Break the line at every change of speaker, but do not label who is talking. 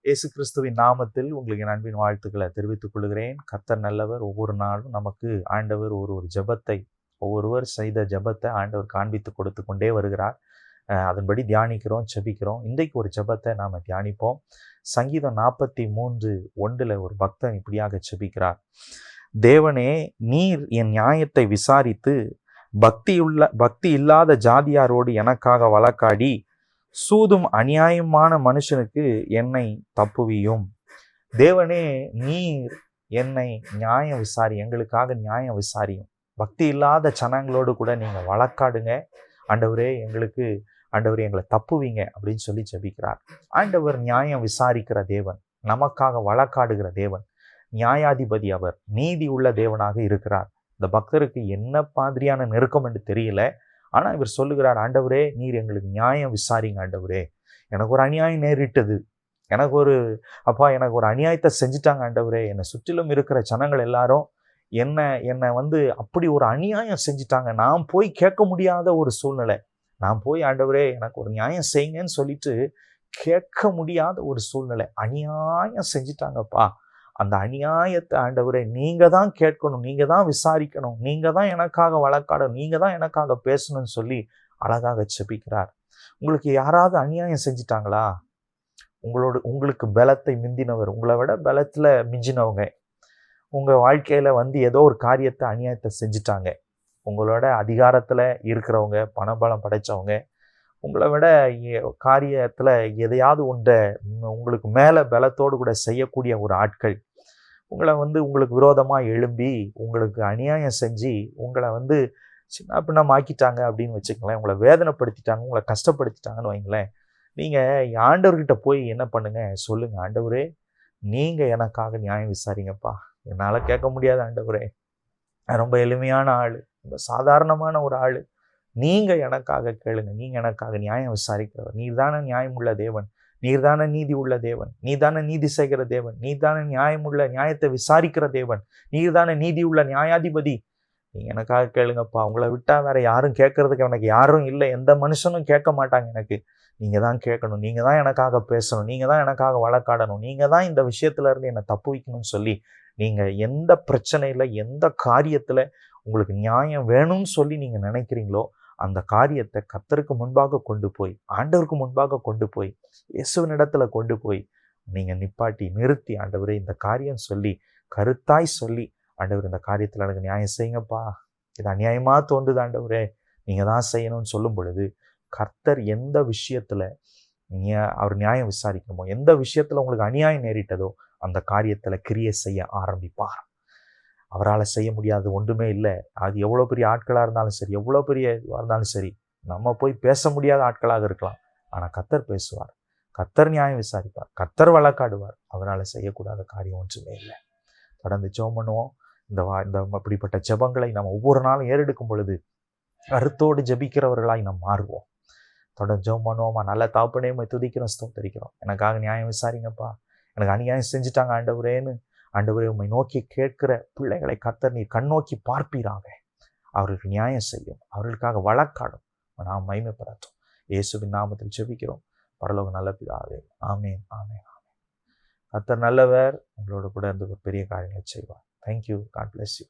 இயேசு கிறிஸ்துவின் நாமத்தில் உங்களுக்கு என் அன்பின் வாழ்த்துக்களை தெரிவித்துக் கொள்கிறேன். கர்த்தர் நல்லவர். ஒவ்வொரு நாளும் நமக்கு ஆண்டவர் ஒரு ஜெபத்தை, ஒவ்வொருவர் செய்த ஜெபத்தை ஆண்டவர் காண்பித்து கொடுத்து கொண்டே வருகிறார். அதன்படி தியானிக்கிறோம், ஜெபிக்கிறோம். இன்றைக்கு ஒரு ஜெபத்தை நாம் தியானிப்போம். சங்கீதம் 43:1 ஒரு பக்தன் இப்படியாக ஜெபிக்கிறார். தேவனே, நீர் என் நியாயத்தை விசாரித்து பக்தி இல்லாத ஜாதியாரோடு எனக்காக வழக்காடி சூதும் அநியாயமான மனுஷனுக்கு என்னை தப்புவியும். தேவனே, நீர் என்னை நியாயம் விசாரி, எங்களுக்காக நியாயம் விசாரியும். பக்தி இல்லாத ஜனங்களோடு கூட நீங்கள் வழக்காடுங்க ஆண்டவரே, ஆண்டவரே எங்களை தப்புவீங்க அப்படின்னு சொல்லி ஜெபிக்கிறார். ஆண்டவர் நியாயம் விசாரிக்கிற தேவன், நமக்காக வழக்காடுகிற தேவன், நியாயாதிபதி. அவர் நீதி உள்ள தேவனாக இருக்கிறார். இந்த பக்தருக்கு என்ன மாதிரியான நெருக்கம் என்று தெரியல. ஆனால் இவர் சொல்லுகிறார், ஆண்டவரே நீர் எங்களுக்கு நியாயம் விசாரிங்க ஆண்டவரே. எனக்கு ஒரு அநியாயம் நேரிட்டது, எனக்கு ஒரு அநியாயத்தை செஞ்சுட்டாங்க ஆண்டவரே. என்னை சுற்றிலும் இருக்கிற ஜனங்கள் எல்லாரும் என்னை அப்படி ஒரு அநியாயம் செஞ்சுட்டாங்க. நான் போய் கேட்க முடியாத ஒரு சூழ்நிலை. நான் போய் ஆண்டவரே எனக்கு ஒரு நியாயம் செய்யுங்கன்னு சொல்லிட்டு கேட்க முடியாத ஒரு சூழ்நிலை. அநியாயம் செஞ்சுட்டாங்கப்பா. அந்த அநியாயத்தை ஆண்டவரே நீங்க தான் கேட்கணும், நீங்க தான் விசாரிக்கணும், நீங்க தான் எனக்காக வழக்காடணும், நீங்க தான் எனக்காக பேசணும்னு சொல்லி அழகாக ஜெபிக்கிறார். உங்களுக்கு யாராவது அநியாயம் செஞ்சிட்டாங்களா? உங்களுக்கு பலத்தை மிஞ்சினவர், உங்களை விட பலத்துல மிஞ்சினவங்க உங்க வாழ்க்கையில ஏதோ ஒரு காரியத்தை, அநியாயத்தை செஞ்சுட்டாங்க. உங்களோட அதிகாரத்துல இருக்கிறவங்க, பணபலம் படைச்சவங்க, உங்களை விட காரியத்துல எதையாவது ஒன்றை உங்களுக்கு மேல பலத்தோடு கூட செய்யக்கூடிய ஒரு ஆட்கள் உங்களை உங்களுக்கு விரோதமா எழும்பி உங்களுக்கு அநியாயம் செஞ்சு உங்களை சின்ன பின்னமாக்கிட்டாங்க அப்படின்னு வச்சுக்கங்களேன். உங்களை வேதனைப்படுத்திட்டாங்க, உங்களை கஷ்டப்படுத்திட்டாங்கன்னு வைங்களேன். நீங்க ஆண்டவர்கிட்ட போய் என்ன பண்ணுங்க, சொல்லுங்க, ஆண்டவரே நீங்க எனக்காக நியாயம் விசாரிங்கப்பா. என்னால கேட்க முடியாத ஆண்டவரே, ரொம்ப எளிமையான ஆளு, ரொம்ப சாதாரணமான ஒரு ஆளு, நீங்க எனக்காக கேளுங்க, நீங்க எனக்காக நியாயம் விசாரிக்கிறவர். நீர் தானே நியாயம் உள்ள தேவன், நீர் தானே நீதி உள்ள தேவன், நீ தானே நீதி செய்கிற தேவன், நீ தானே நியாயத்தை விசாரிக்கிற தேவன், நீர் தானே நீதி உள்ள நியாயாதிபதி. நீங்க எனக்காக கேளுங்கப்பா. உங்களை விட்டா வேற யாரும் கேட்கறதுக்கு எனக்கு யாரும் இல்லை, எந்த மனுஷனும் கேட்க மாட்டாங்க. எனக்கு நீங்க தான் கேட்கணும், நீங்க தான் எனக்காக பேசணும், நீங்க தான் எனக்காக வழக்காடணும், நீங்க தான் இந்த விஷயத்துல இருந்து என்னை தப்பு வைக்கணும்னு சொல்லி நீங்க எந்த பிரச்சனையில, எந்த காரியத்துல உங்களுக்கு நியாயம் வேணும்னு சொல்லி நீங்க நினைக்கிறீங்களோ அந்த காரியத்தை கர்த்தருக்கு முன்பாக கொண்டு போய், ஆண்டவருக்கு முன்பாக கொண்டு போய், இயேசுவின் இடத்துல கொண்டு போய் நீங்க நிறுத்தி, ஆண்டவரே இந்த காரியம் சொல்லி, கருத்தாய் சொல்லி, ஆண்டவர் இந்த காரியத்துல எனக்கு நியாயம் செய்யுங்கப்பா, இது அநியாயமா தோன்றுது ஆண்டவரே, நீங்க தான் செய்யணும்னு சொல்லும் பொழுது கர்த்தர் எந்த விஷயத்துல அவர் நியாயம் விசாரிக்கணுமோ, எந்த விஷயத்துல உங்களுக்கு அநியாயம் நேரிட்டதோ அந்த காரியத்துல கிரியை செய்ய ஆரம்பிப்பார். அவரால் செய்ய முடியாது ஒன்றுமே இல்லை. அது எவ்வளோ பெரிய ஆட்களாக இருந்தாலும் சரி, எவ்வளோ பெரிய இருந்தாலும் சரி, நம்ம போய் பேச முடியாத ஆட்களாக இருக்கலாம். ஆனால் கர்த்தர் பேசுவார், கர்த்தர் நியாயம் விசாரிப்பார், கர்த்தர் வழக்காடுவார். அவரால் செய்யக்கூடாத காரியம் ஒன்றுமே இல்லை. தொடர்ந்து ஜெபம் பண்ணுவோம். இந்த அப்படிப்பட்ட ஜெபங்களை நம்ம ஒவ்வொரு நாளும் ஏறெடுக்கும் பொழுது கருத்தோடு ஜெபிக்கிறவர்களாய் நாம் மாறுவோம். தொடர்ந்து ஜெபம் பண்ணுவோமா. நல்ல தாப்பனே துதிக்கிறோம், ஸ்தோத்திரிக்கிறோம். எனக்காக நியாயம் விசாரிங்கப்பா, எனக்கு அநியாயம் செஞ்சுட்டாங்க ஆண்டவரேன்னு ஆண்டவரே உம்மை நோக்கி கேட்கிற பிள்ளைகளை கர்த்தர் நீர் கண்ணோக்கி பார்ப்பீராக. அவர்களுக்கு நியாயம் செய்யும், அவர்களுக்காக வழக்காடும், நாம் மகிமைப்படட்டும். இயேசுவின் நாமத்தில் ஜெபிக்கிறோம் பரலோக நல்ல பிதாவே. ஆமேன், ஆமேன், ஆமேன். கர்த்தர் நல்லவர், உங்களோட கூட பெரிய காரியங்களை செய்வார். தேங்க்யூ. God bless you.